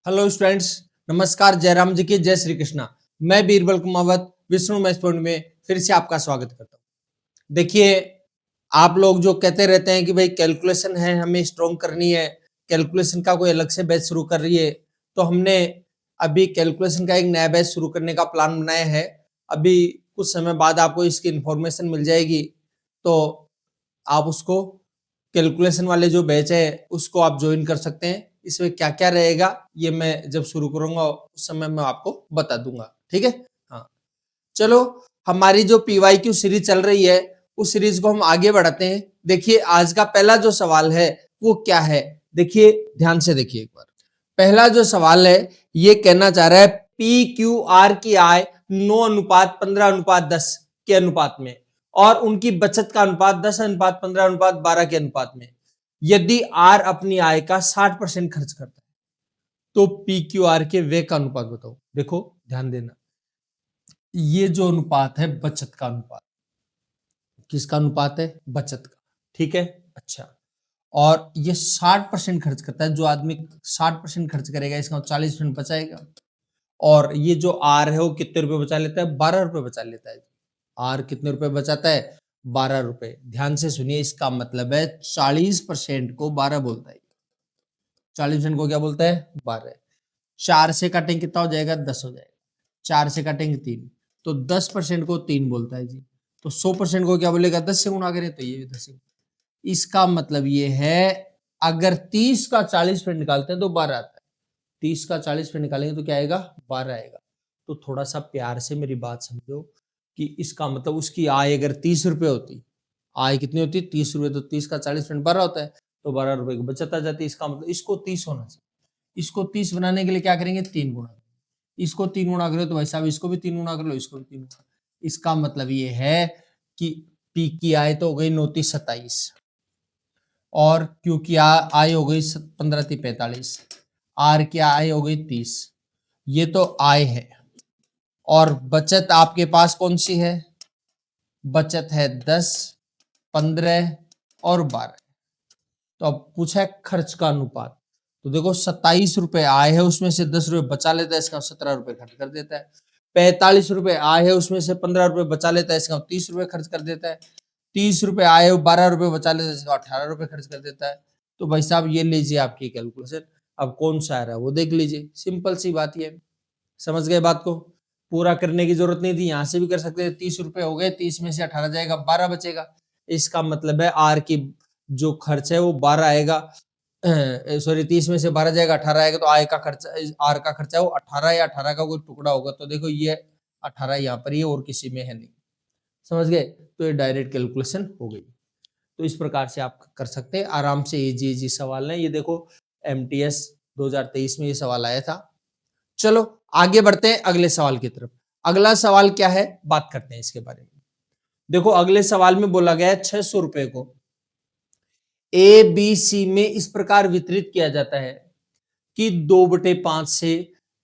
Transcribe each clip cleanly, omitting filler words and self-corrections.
Hello students, नमस्कार। जयराम जी की जय श्री कृष्णा। मैं बीरबल कुमावत विष्णु मैथ पॉइंट में फिर से आपका स्वागत करता हूँ। देखिए, आप लोग जो कहते रहते हैं कि भाई कैलकुलेशन है, हमें स्ट्रॉन्ग करनी है, कैलकुलेशन का कोई अलग से बैच शुरू कर रही है, तो हमने अभी कैलकुलेशन का एक नया बैच शुरू करने का प्लान बनाया है। अभी कुछ समय बाद आपको इसकी इंफॉर्मेशन मिल जाएगी, तो आप उसको कैलकुलेशन वाले जो बैच है उसको आप ज्वाइन कर सकते हैं। इसमें क्या क्या रहेगा ये मैं जब शुरू करूंगा उस समय मैं आपको बता दूंगा, ठीक है। हाँ, चलो, हमारी जो पीवाईक्यू सीरीज चल रही है उस सीरीज को हम आगे बढ़ाते हैं। देखिए, आज का पहला जो सवाल है वो क्या है, देखिए ध्यान से देखिए एक बार। पहला जो सवाल है ये कहना चाह रहा है पी क्यू आर की आय 9:15:10 के अनुपात में और उनकी बचत का अनुपात 10:15:12 के अनुपात में। यदि आर अपनी आय का 60% खर्च करता है तो पी क्यू आर के व्यय का अनुपात बताओ। देखो ध्यान देना, ये जो अनुपात है बचत का अनुपात। किसका अनुपात है? बचत का, ठीक है। अच्छा, और ये 60% खर्च करता है। जो आदमी 60% खर्च करेगा इसका 40% बचाएगा। और ये जो आर है वो कितने रुपए बचा लेता है? 12 रुपए बचा लेता है। आर कितने रुपए बचाता है? 12 रुपए। ध्यान से सुनिए, इसका मतलब है 40% को 12 बोलता है। 40% को क्या बोलता है? 12। 4 से काटेंगे कितना हो जाएगा? 10 हो जाएगा। 4 से काटेंगे 3, तो 10% को 3 बोलता है जी। तो 100% को क्या बोलेगा? 10 से गुणा करें तो ये भी 10 से। इसका मतलब ये है, अगर 30 का 40% निकालते हैं तो 12 आता है। 30 का 40% निकालेंगे तो क्या आएगा? 12 आएगा। तो थोड़ा सा प्यार से मेरी बात समझो कि इसका मतलब उसकी आय अगर 30 रुपए होती, आय कितनी होती? 30 रुपए, तो 30 का 40% 12 होता है, तो 12 रुपए की बचत आ जाती है। इसका मतलब इसको 30 होना चाहिए। इसको 30 बनाने के लिए क्या करेंगे? 3 गुणा। इसको 3 गुणा करो तो भाई साहब इसको भी 3 गुणा कर लो, इसको भी 3 गुणा। इसका मतलब ये है कि पी की आय तो हो गई 9 3 27 और क्यू की आय हो गई 15 3 45, आर की आय हो गई 30। ये तो आय है। और बचत आपके पास कौन सी है? बचत है 10, 15 और 12। तो अब पूछा है खर्च का अनुपात। तो देखो 27 रुपए आय है, उसमें से 10 रुपए बचा लेता है, इसका 17 रुपए खर्च कर देता है। 45 रुपए आय है, उसमें से 15 रुपए बचा लेता है, इसका 30 रुपए खर्च कर देता है। 30 रुपए आय है, 12 रुपए बचा लेता है, इसका 18 रुपए खर्च कर देता है। तो भाई साहब ये लीजिए आपकी कैलकुलेशन। अब कौन सा आ रहा है वो देख लीजिए। सिंपल सी बात ये, समझ गए बात को? पूरा करने की जरूरत नहीं थी, यहां से भी कर सकते थे। 30 रुपए हो गए, 30 में से 18 जाएगा, 12 बचेगा। इसका मतलब है आर की जो खर्च है वो 12 आएगा, सॉरी 30 में से 12 जाएगा, 18 आएगा। तो आय का खर्चा, आर का खर्चा है वो 18 या 18 का कोई टुकड़ा होगा। तो देखो ये 18 यहाँ पर ही और किसी में है नहीं। समझ गए? तो ये डायरेक्ट कैलकुलेशन हो गई। तो इस प्रकार से आप कर सकते हैं आराम से। इजी सवाल है ये। देखो एमटीएस 2023 में ये सवाल आया था। चलो आगे बढ़ते हैं अगले सवाल की तरफ। अगला सवाल क्या है, बात करते हैं इसके बारे में। देखो अगले सवाल में बोला गया है 600 रुपए को ए बी सी में इस प्रकार वितरित किया जाता है कि 2/5 से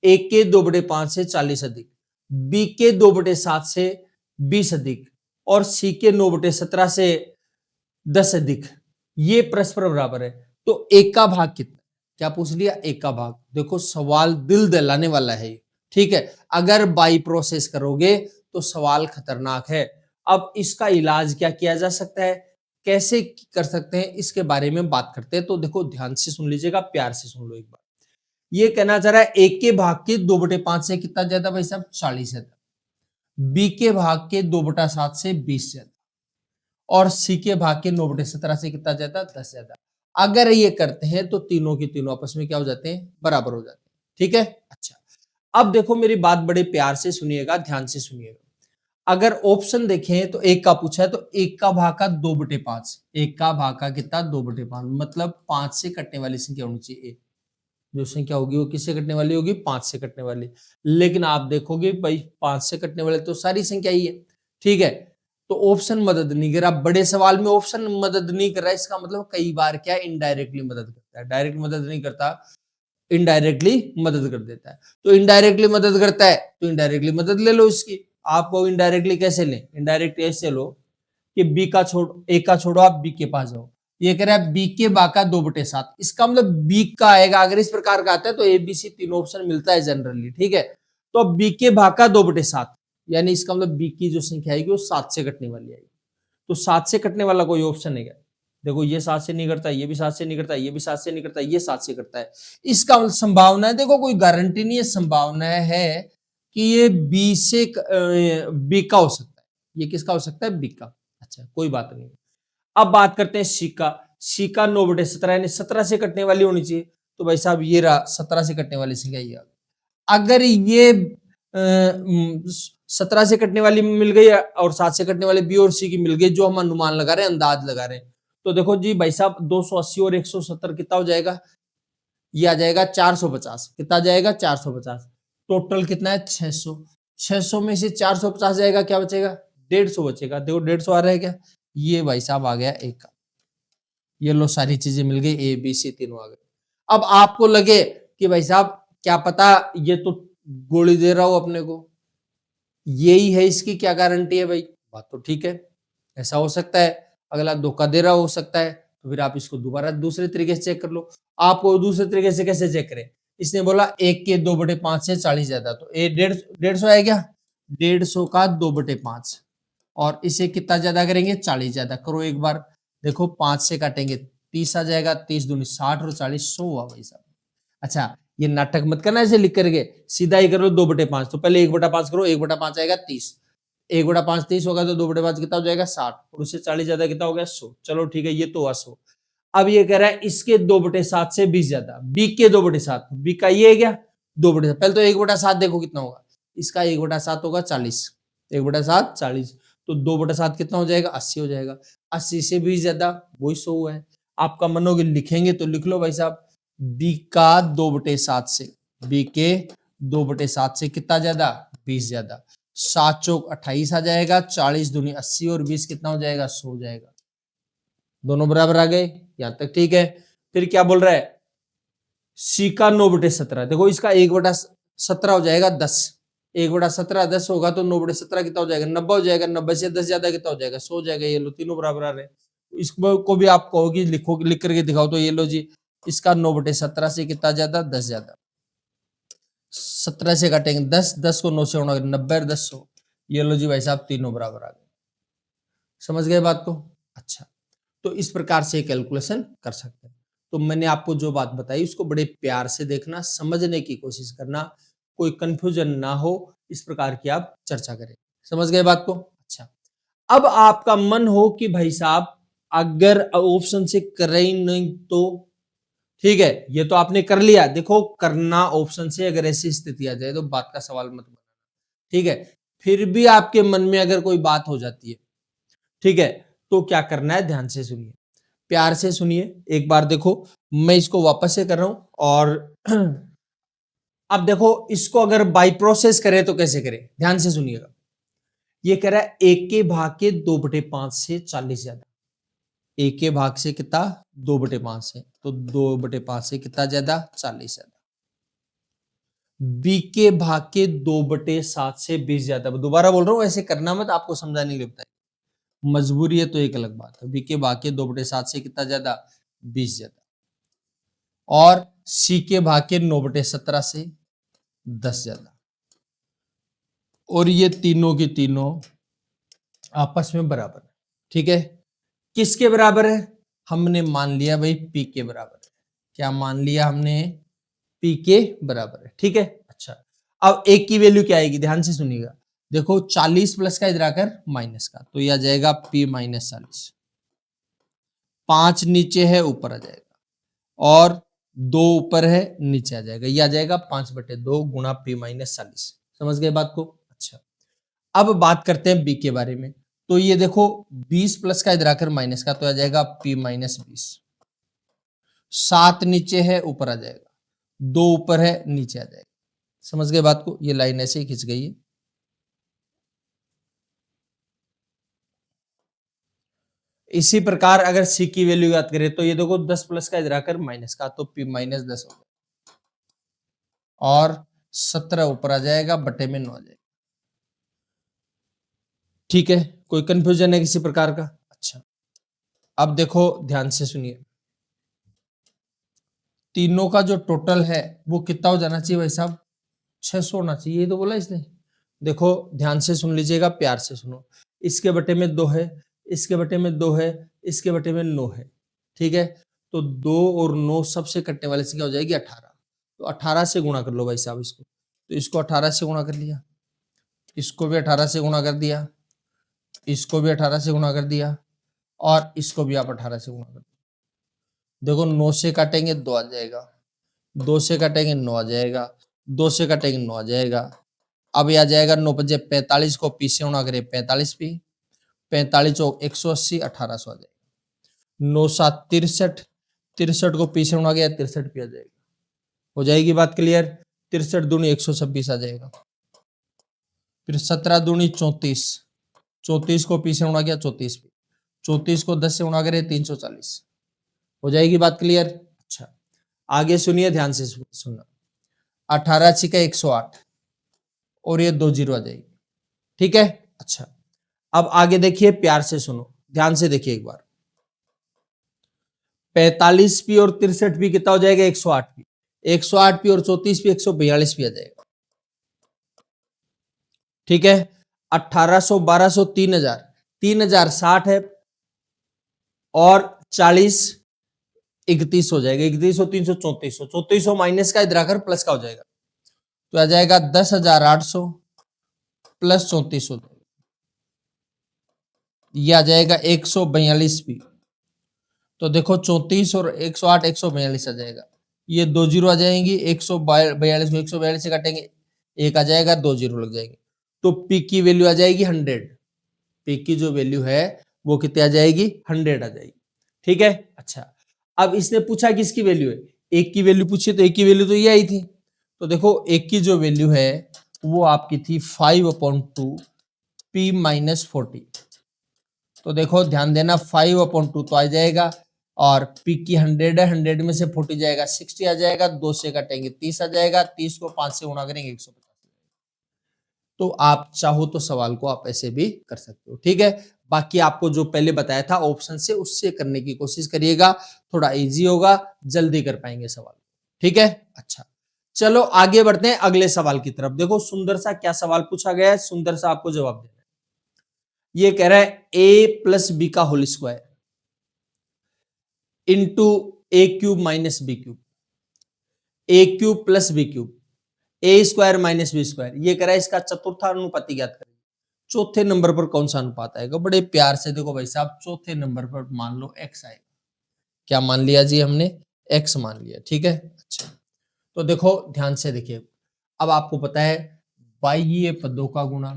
ए के 2/5 से 40 अधिक, बी के 2/7 से 20 अधिक और सी के 9/17 से 10 अधिक। ये परस्पर बराबर है। तो एक का भाग कितना? क्या पूछ लिया? एक का भाग। देखो सवाल दिल दहलाने वाला है, ठीक है। अगर बाई प्रोसेस करोगे तो सवाल खतरनाक है। अब इसका इलाज क्या किया जा सकता है, कैसे कर सकते हैं, इसके बारे में बात करते हैं। तो देखो ध्यान से सुन लीजिएगा, प्यार से सुन लो एक बार। ये कहना चाह रहा है एक के भाग के 2/5 से कितना ज्यादा भाई साहब? 40 ज्यादा। बी के भाग के 2/7 से 20 ज्यादा और सी के भाग के 9/17 से कितना ज्यादा? 10 ज्यादा। अगर ये करते हैं तो तीनों के तीनों आपस में क्या हो जाते हैं? बराबर हो जाते हैं, ठीक है। अच्छा, अब देखो मेरी बात बड़े प्यार से सुनिएगा, ध्यान से सुनिएगा। अगर ऑप्शन देखें तो एक का पूछा है, तो एक का भाग का 2/5, एक का भाग का कितना? 2/5, मतलब 5 से कटने वाली संख्या होनी चाहिए। जो संख्या होगी वो किससे कटने वाली होगी? 5 से कटने वाली। लेकिन आप देखोगे भाई 5 से कटने वाले तो सारी संख्या ही है, ठीक है। तो ऑप्शन मदद नहीं कर रहा। बड़े सवाल में ऑप्शन मदद नहीं कर रहा है, इसका मतलब कई बार क्या इनडायरेक्टली मदद करता है। डायरेक्ट मदद नहीं करता, इनडायरेक्टली मदद कर देता है। तो इनडायरेक्टली मदद करता है तो इनडायरेक्टली मदद ले लो इसकी। आपको इनडायरेक्टली कैसे लें? इनडायरेक्टली ऐसे लो कि बी का छोड़, ए का छोड़ो, आप बी के पास जाओ। ये कह रहा है बी के भाग का 2/7, इसका मतलब बी का आएगा, अगर इस प्रकार का आता है तो ए बी सी तीनों ऑप्शन मिलता है जनरली, ठीक है। तो अब बी के भाग का 2/7, यानी इसका मतलब बी की जो संख्या आएगी वो 7 से कटने वाली आएगी। तो 7 से कटने वाला कोई ऑप्शन है क्या? देखो ये 7 से नहीं करता, ये भी 7 से नहीं करता, ये भी 7 से नहीं करता, ये 7 से करता है। इसका मतलब संभावना है, देखो कोई गारंटी नहीं है, संभावना है कि ये बी से बी का हो सकता है। ये किसका हो सकता है? बी का। अच्छा कोई बात नहीं। अब बात करते हैं सी का। सी का 9/17 यानी 17 से कटने वाली होनी चाहिए। तो भाई साहब ये रहा 17 से कटने वाली संख्या ये। अगर ये 17 से कटने वाली मिल गई और 7 से कटने वाली बी और सी की मिल गई, जो हम अनुमान लगा रहे हैं, अंदाज लगा रहे हैं, तो देखो जी भाई साहब 280 और 170 कितना हो जाएगा? ये आ जाएगा 450। कितना जाएगा? 450। टोटल कितना है? 600। 600 में से 450 जाएगा, क्या बचेगा? 150 बचेगा। देखो 150 आ रहा है क्या? ये भाई साहब आ गया एक का। ये लो सारी चीजें मिल गई, ए बी सी तीनों आ गए। अब आपको लगे कि भाई साहब क्या पता ये तो गोली दे रहा हो अपने को, यही है, इसकी क्या गारंटी है भाई? बात तो ठीक है, ऐसा हो सकता है, अगला धोखा दे रहा हो सकता है, तो फिर आप इसको दोबारा दूसरे तरीके से चेक कर लो। आपको दूसरे तरीके से कैसे चेक करें? इसने बोला 1 के 2/5 से 40 ज्यादा, तो ए 150 है क्या? 150 का 2/5, और इसे कितना ज्यादा करेंगे? 40 ज्यादा करो एक बार। देखो 5 से काटेंगे 30 आ जाएगा, 30 दूनी 60 और 40 100 हुआ भाई साहब। अच्छा ये नाटक मत करना ऐसे लिख करके, सीधा ही कर लो 2/5। तो पहले 1/5 करो, 1/5 आएगा 30, 1/5 30 होगा, तो 2/5 कितना हो जाएगा? 60, और उससे 40 ज्यादा कितना हो गया? 100। चलो ठीक है, ये तो हुआ 100। अब ये कह रहा है इसके 2/7 से 20 ज्यादा, बी के 2/7, बी का ये है क्या? 2/7। पहले तो 1/7 देखो कितना होगा, इसका 1/7 होगा 40, 1/7 40, तो 2/7 कितना हो जाएगा? 80 हो जाएगा। 80 से 20 ज्यादा वही 100 हुआ है। आपका मन होगा लिखेंगे तो लिख लो भाई साहब, बी का 2/7 से, बी के 2/7 से कितना ज्यादा? 20 ज्यादा। 7 चौक 28 आ जाएगा, 40 दूनी 80 और 20 कितना हो जाएगा? 100 हो जाएगा। दोनों बराबर आ गए, यहां तक ठीक है। फिर क्या बोल रहा है? सी का 9/17, देखो इसका 1/17 हो जाएगा 10, 1/17 10 होगा, तो 9/17 कितना हो जाएगा? 90 हो जाएगा। 90 से 10 ज्यादा कितना हो जाएगा? 100 हो जाएगा। ये लो तीनों बराबर आ रहे हैं। इसको भी आप कहोगे लिखो, लिख करके दिखाओ, तो ये लो जी, इसका 9/17 से कितना ज्यादा? 10 ज्यादा। 17 से काटेंगे 10, 10 को 9 से उड़ा 90 और 10 100। ये लो जी भाई साहब तीनों बराबर आ गए। समझ गए बात को? अच्छा, तो इस प्रकार से कैलकुलेशन कर सकते हैं। तो मैंने आपको जो बात बताई उसको बड़े प्यार से देखना, समझने की कोशिश करना, कोई कंफ्यूजन ना हो, इस प्रकार की आप चर्चा करें। समझ गए बात को? अच्छा, अब आपका मन हो कि भाई साहब अगर ऑप्शन से करें ही नहीं तो ठीक है, ये तो आपने कर लिया। देखो करना ऑप्शन से अगर ऐसी स्थिति आ जाए तो बात का सवाल मत बनाना, ठीक है। फिर भी आपके मन में अगर कोई बात हो जाती है, ठीक है, तो क्या करना है? ध्यान से सुनिए, प्यार से सुनिए एक बार। देखो मैं इसको वापस से कर रहा हूं, और अब देखो इसको अगर बाई प्रोसेस करें तो कैसे करें? ध्यान से सुनिएगा। ये कह रहा है 1 के भाग के 2/5 से 40 ज्यादा। 1 के भाग से कितना? 2/5 से, तो 2/5 से कितना ज्यादा? 40 ज्यादा। बी के भाग के 2/7 से 20 ज्यादा। दोबारा बोल रहा हूं, ऐसे करना मत, आपको समझाने के लिए बताया, मजबूरी है तो एक अलग बात है। बी के भाग के 2/7 से कितना ज्यादा? 20 ज्यादा। और सी के भाग के 9/17 से 10 ज्यादा। और ये तीनों की तीनों आपस में बराबर है, ठीक है। किसके बराबर है? हमने मान लिया भाई पी के बराबर है। क्या मान लिया हमने? पी के बराबर है, ठीक है। अच्छा, अब एक की वैल्यू क्या आएगी? ध्यान से सुनिएगा। देखो 40 प्लस का इधर आकर माइनस का, तो यह आ जाएगा P - 40। 5 नीचे है, ऊपर आ जाएगा, और 2 ऊपर है, नीचे आ जाएगा। यह आ जाएगा 5/2 गुणा P - 40। समझ गए बात को? अच्छा, अब बात करते हैं बी के बारे में। तो ये देखो 20 प्लस का इधर आकर माइनस का, तो आ जाएगा P - 20। 7 नीचे है, ऊपर आ जाएगा, 2 ऊपर है, नीचे आ जाएगा। समझ गए बात को? ये लाइन ऐसे ही खिंच गई है। इसी प्रकार अगर सी की वैल्यू याद करें तो ये देखो 10 प्लस का इधर आकर माइनस का, तो P - 10 हो गया, और 17 ऊपर आ जाएगा, बटे में 9 आ जाएगा। ठीक है, कोई कंफ्यूजन है किसी प्रकार का? अच्छा, अब देखो ध्यान से सुनिए, तीनों का जो टोटल है वो कितना हो जाना चाहिए भाई साहब, 600 होना चाहिए, ये तो बोला इसने। देखो ध्यान से सुन लीजिएगा, प्यार से सुनो। इसके बटे में 2 है, इसके बटे में 2 है, इसके बटे में 9 है, ठीक है। तो 2 और 9 सबसे कटने वाले से क्या हो जाएगी 18। तो 18 से गुणा कर लो भाई साहब इसको। तो इसको 18 से गुणा कर लिया, इसको भी 18 से गुणा कर दिया, इसको भी 18 से गुणा कर दिया, और इसको भी आप 18 से गुणा कर दो। देखो 9 से काटेंगे 2 आ जाएगा, 2 से काटेंगे 9 आ जाएगा, 2 से काटेंगे 9 आ जाएगा। अब ये आ जाएगा 9 पंजे 45 को पी से गुणा करें 45 पी, 45 चौक 180, 1800 आ जाएगा। 9 7 63, 63 को पी से गुणा किया 63 पी आ जाएगा। हो जाएगी बात क्लियर। 63 दूनी 126 आ जाएगा। फिर 17 दूनी 34, 34 को पी से गुणा किया 34 पी, 34 को 10 से गुणा करें 340। हो जाएगी बात क्लियर। अच्छा आगे सुनिए, ध्यान से सुनना। 18 छिका 108 और ये 2 जीरो आ जाएगी, ठीक है। अच्छा अब आगे देखिए, प्यार से सुनो, ध्यान से देखिए एक बार। 45 पी और 63 पी कितना हो जाएगा 108 पी, 108 पी और 34 पी 142 पी आ जाएगा, ठीक है। 1800 1200 3000, 3060 है, और 40 31 हो जाएगा, 3100 300 3400, 3400 माइनस का इधर आकर प्लस का हो जाएगा, तो आ जाएगा 10,800 प्लस 3400, यह आ जाएगा 142 पी। तो देखो 34 और 108 142 आ जाएगा, ये 2 जीरो आ जाएंगी, 142 को 142 से काटेंगे 1 आ जाएगा, 2 जीरो लग जाएंगे। तो पी की वैल्यू आ जाएगी 100, पी की जो वैल्यू है वो कितनी आ जाएगी 100 आ जाएगी, ठीक है। अच्छा अब इसने पूछा कि इसकी वैल्यू है, एक की वैल्यू पूछी तो एक की वैल्यू तो ये आई थी। तो देखो एक की जो वैल्यू है वो आपकी थी 5/2 पी माइनस 40। तो देखो ध्यान देना, 5/2 तो आ जाएगा, और पी की 100 है, 100 में से 40 जाएगा 60 आ जाएगा, 2 से काटेंगे 30 आ जाएगा, 30 को 5 से गुणा करेंगे 150। तो आप चाहो तो सवाल को आप ऐसे भी कर सकते हो, ठीक है। बाकी आपको जो पहले बताया था ऑप्शन से, उससे करने की कोशिश करिएगा, थोड़ा इजी होगा, जल्दी कर पाएंगे सवाल, ठीक है। अच्छा चलो आगे बढ़ते हैं अगले सवाल की तरफ। देखो सुंदर सा क्या सवाल पूछा गया है, सुंदर सा आपको जवाब देना है। ये कह रहा है a प्लस बी का whole square into A cube minus B cube, A cube plus B cube, A square minus B square. ये कह रहा है इसका चतुर्थानुपाती ज्ञात करें। चौथे नंबर पर कौन सा अनुपात आएगा? बड़े प्यार से देखो भाई साहब, चौथे नंबर पर मान लो x आएगा। क्या मान लिया जी हमने? x मान लिया, ठीक है। अच्छा तो देखो ध्यान से देखिए, अब आपको पता है बाह्य पदों का गुणा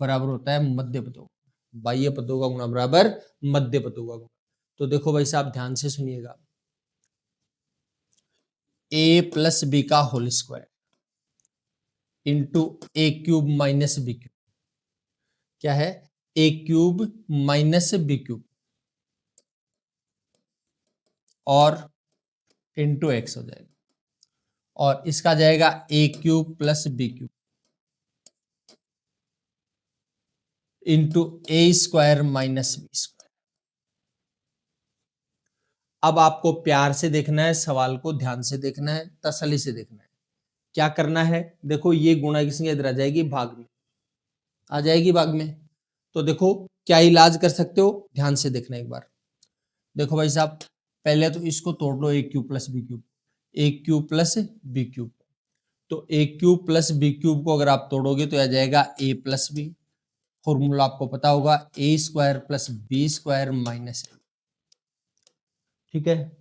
बराबर होता है मध्य पदों, बाह्य पदों का गुणा बराबर मध्य पदों का गुणा। तो देखो भाई साहब ध्यान से सुनिएगा, a प्लस बी का whole square into A cube minus B cube, क्या है? A cube minus B cube और इंटू एक्स हो जाएगा, और इसका जाएगा A cube plus B cube into A square minus B square. अब आपको प्यार से देखना है, सवाल को ध्यान से देखना है, तसल्ली से देखना है। क्या करना है? देखो ये गुणा की संख्या इधर आ जाएगी, भाग में आ जाएगी, भाग में। तो देखो क्या इलाज कर सकते हो, ध्यान से देखना एक बार। देखो भाई साहब पहले तो इसको तोड़ लो, ए क्यूब प्लस बी क्यूब, ए क्यूब प्लस बी क्यूब। तो ए क्यूब प्लस बी क्यूब को अगर आप तोड़ोगे तो आ जाएगा ए प्लस बी, फॉर्मूला आपको पता होगा A square plus B square minus A, ठीक है।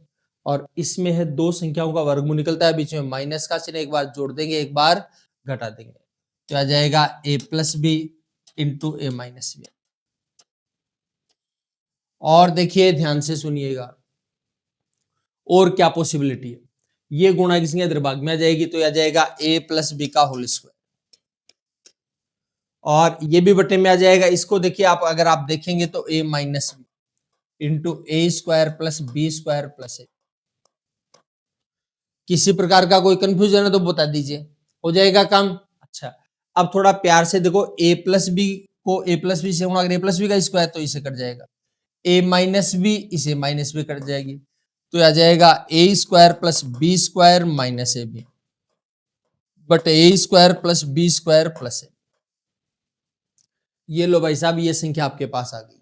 और इसमें है दो संख्याओं का वर्गमूल निकलता है, बीच में माइनस का चिन्ह, एक बार जोड़ देंगे एक बार घटा देंगे, तो आ जाएगा ए प्लस बी इंटू ए माइनस बी। और देखिए ध्यान से सुनिएगा, और क्या पॉसिबिलिटी है, ये गुणा की संख्या इधर भाग में आ जाएगी, तो आ जाएगा a प्लस बी का होल स्क्वायर, और ये भी बटे में आ जाएगा। इसको देखिए आप, अगर आप देखेंगे तो a minus B into A square plus B square plus A. किसी प्रकार का कोई कंफ्यूजन है तो बता दीजिए, हो जाएगा काम। अच्छा अब थोड़ा प्यार से देखो, a प्लस बी को a प्लस बी से गुणा अगर a प्लस बी का स्क्वायर तो इसे कट जाएगा, ए माइनस बी, इसे माइनस बी कट जाएगी, तो आ जाएगा A square plus B square minus A B but A square plus B square plus A. ये लो भाई साहब, ये संख्या आपके पास आ गई,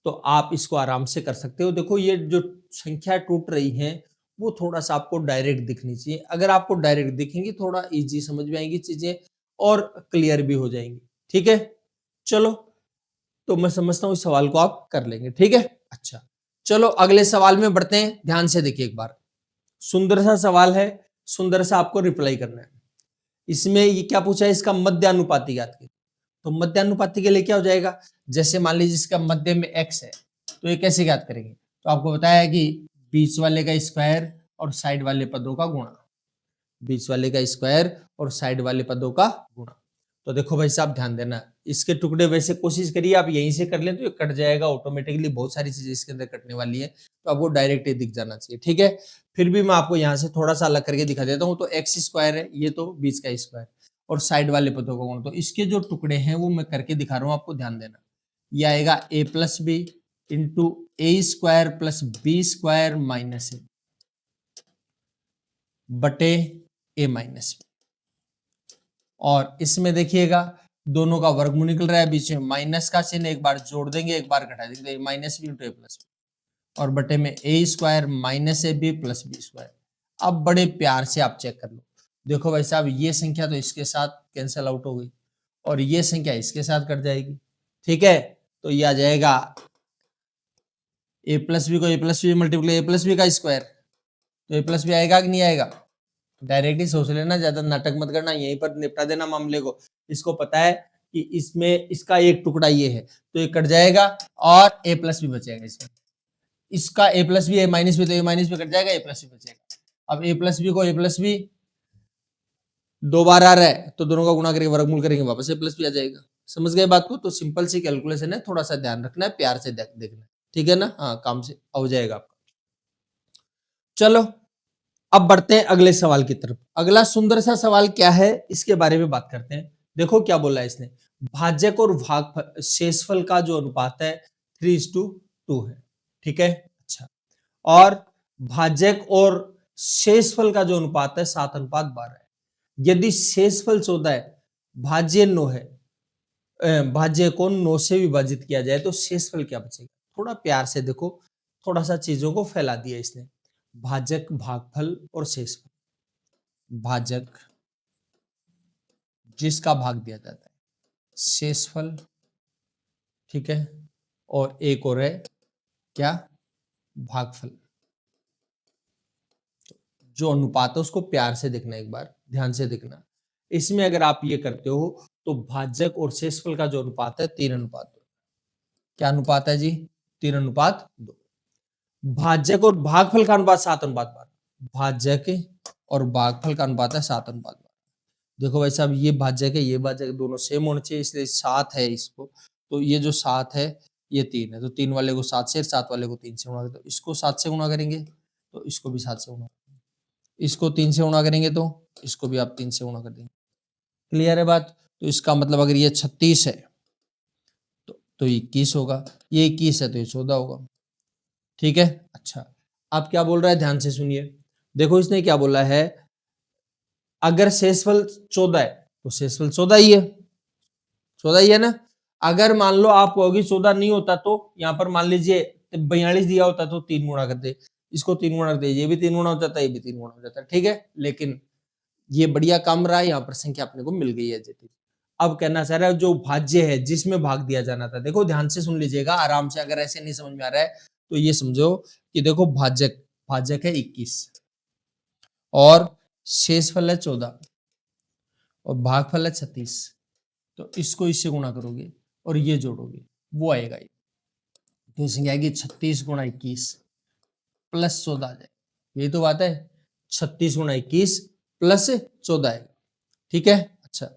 तो आप इसको आराम से कर सकते हो। देखो ये जो संख्या टूट रही है वो थोड़ा सा आपको डायरेक्ट दिखनी चाहिए। अगर आपको डायरेक्ट दिखेंगी थोड़ा इजी समझ में आएंगी चीजें और क्लियर भी हो जाएंगी। ठीक है, चलो तो मैं समझता हूँ इस सवाल को आप कर लेंगे। ठीक है, अच्छा चलो अगले सवाल में बढ़ते हैं। ध्यान से देखिए एक बार, सुंदर सा सवाल है, सुंदर सा आपको रिप्लाई करना है। इसमें ये क्या पूछा है, इसका मध्यानुपाती ज्ञात कीजिए। तो मध्यानुपाती के लिए क्या हो जाएगा, जैसे मान लीजिए इसका मध्य में x है, तो ये कैसे ज्ञात करेंगे, तो आपको बताया है कि बीच वाले का स्क्वायर और साइड वाले पदों का गुणा, बीच वाले का स्क्वायर और साइड वाले पदों का गुणा। तो देखो भाई साहब ध्यान देना, इसके टुकड़े वैसे कोशिश करिए आप यहीं से कर लें तो ये कट जाएगा ऑटोमेटिकली, बहुत सारी चीजें इसके अंदर कटने वाली है, तो आपको डायरेक्ट ही दिख जाना चाहिए। ठीक है, फिर भी मैं आपको यहाँ से थोड़ा सा अलग करके दिखा देता हूँ। तो एक्स स्क्वायर है, ये तो बीच का स्क्वायर और साइड वाले पदों का गुणा, तो इसके जो टुकड़े हैं वो मैं करके दिखा रहा हूँ, आपको ध्यान देना। ये आएगा A plus B into A square plus B square minus A बटे ए माइनस बी। और इसमें देखिएगा दोनों का वर्गमूल निकल रहा है, बीच में माइनस का चिन्ह, एक बार जोड़ देंगे एक बार घटा देंगे, minus B into A plus B और बटे में A square minus A B plus B square. अब बड़े प्यार से आप चेक कर लो, देखो भाई साहब ये संख्या तो इसके साथ कैंसिल आउट हो गई और ये संख्या इसके साथ कट जाएगी। ठीक है, तो ये आ जाएगा ए प्लस बी को ए प्लस बी मल्टीप्लाई ए प्लस बी का स्क्वायर, तो ए प्लस बी आएगा कि नहीं आएगा, डायरेक्ट ही सोच लेना, ज्यादा नाटक मत करना, यहीं पर निपटा देना मामले को। इसको पता है कि इसमें इसका एक टुकड़ा ये है तो ये कट जाएगा और ए प्लस बी बचेगा इसमें, इसका ए प्लस बी ए माइनस बी, तो ए माइनस बी कट जाएगा, ए प्लस बी बचेगा। अब ए प्लस बी को ए प्लस बी दो बार आ रहा है तो दोनों का गुणा करके वर्गमूल करेंगे, वापस ए प्लस बी आ जाएगा। समझ गए बात को, तो सिंपल सी कैलकुलेशन है, थोड़ा सा ध्यान रखना है, प्यार से देखना है। ठीक है ना, हाँ काम से हो जाएगा आपका। चलो अब बढ़ते हैं अगले सवाल की तरफ। अगला सुंदर सा सवाल क्या है इसके बारे में बात करते हैं। देखो क्या बोला है इसने, भाजक और भागफल शेषफल का जो अनुपात है 3:2 है। ठीक है, अच्छा, और भाजक और शेषफल का जो अनुपात है 7:12 है। यदि शेषफल 14 है, भाज्य 9 है, भाज्य को 9 से विभाजित किया जाए तो शेषफल क्या बचेगा। थोड़ा प्यार से देखो, थोड़ा सा चीजों को फैला दिया इसने, भाजक भागफल और शेषफल। भाजक जिसका भाग दिया जाता है, शेषफल, ठीक है, और एक और है क्या, भागफल। जो अनुपात है उसको प्यार से देखना, एक बार ध्यान से देखना। इसमें अगर आप ये करते हो तो भाजक और शेषफल का जो अनुपात है 3:2। क्या अनुपात है जी, 3:2। भाजक और भागफल का अनुपात 7:12। भाजक और भागफल का अनुपात है 7:12। देखो भाई साहब ये भाजक है, ये भाजक, दोनों सेम होने चाहिए, इसलिए 7 है इसको, तो ये जो 7 है ये 3 है, तो 3 वाले को 7 से, 7 वाले को 3 से गुणा करें, तो इसको 7 से गुणा करेंगे तो इसको भी 7 से गुणा, इसको 3 से गुणा करेंगे तो इसको भी आप 3 से गुणा कर देंगे। क्लियर है बात, तो इसका मतलब अगर ये 36 है तो 21 होगा, ये 21 है तो ये 14 होगा। ठीक है, अच्छा, अब क्या बोल रहा है ध्यान से सुनिए। देखो इसने क्या बोला है, अगर शेषफल 14 है तो शेषफल 14 ही है, 14 ही है ना। अगर मान लो आप कहोगे 14 नहीं होता तो यहाँ पर मान लीजिए 42 दिया होता तो 3 गुणा कर दे, इसको 3 गुणा कर दे, ये भी 3 गुणा हो जाता है, ये भी 3 गुणा हो जाता है। ठीक है, लेकिन ये बढ़िया काम रहा है, यहाँ पर संख्या अपने को मिल गई है जैसे। अब कहना चाह रहा है जो भाज्य है जिसमें भाग दिया जाना था, देखो ध्यान से सुन लीजिएगा आराम से, अगर ऐसे नहीं समझ में आ रहा है तो ये समझो कि देखो भाजक, भाजक है 21 और शेषफल है 14 और भागफल है 36, तो इसको इससे गुणा करोगे और ये जोड़ोगे वो आएगा, ये तो संख्या आएगी 36 गुणा 21 प्लस 14 आ जाए, यही तो बात है, 36 गुणा 21 प्लस 14 आएगा। ठीक है, अच्छा,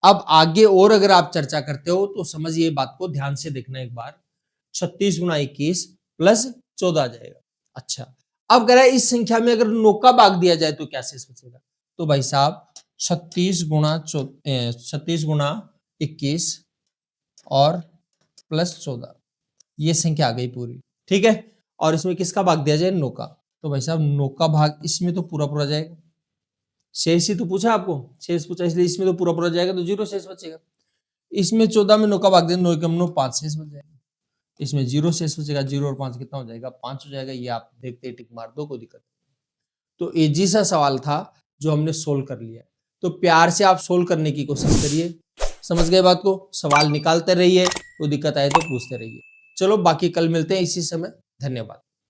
अब आगे और अगर आप चर्चा करते हो तो समझिए बात को ध्यान से देखना एक बार, 36 गुणा 21 प्लस 14 आ जाएगा। अच्छा, अब कह रहा है इस संख्या में अगर 9 का भाग दिया जाए तो क्या शेष बचेगा, तो भाई साहब 36 गुणा 21 और प्लस 14, ये संख्या आ गई पूरी, ठीक है। और इसमें किसका भाग दिया जाए, 9 का, तो भाई साहब 9 का भाग इसमें तो पूरा पूरा जाएगा, शेष ही तो पूछा आपको, शेष पूछा इसलिए इसमें तो पूरा पूरा जाएगा, तो 0 शेष बचेगा। इसमें 14 में 9 का भाग देना, 9 के 9 5 शेष बच जाएगा, इसमें 0 शेष बचेगा, 0 और 5 कितना हो जाएगा, 5 हो जाएगा। ये आप देखते ही टिक मार दो, कोई दिक्कत नहीं। तो इजी सा सवाल था जो हमने सोल्व कर लिया। तो प्यार से आप सोल्व करने की कोशिश करिए, समझ गए बात को, सवाल निकालते रहिए, कोई दिक्कत आए तो पूछते रहिए। चलो बाकी कल मिलते हैं इसी समय, धन्यवाद।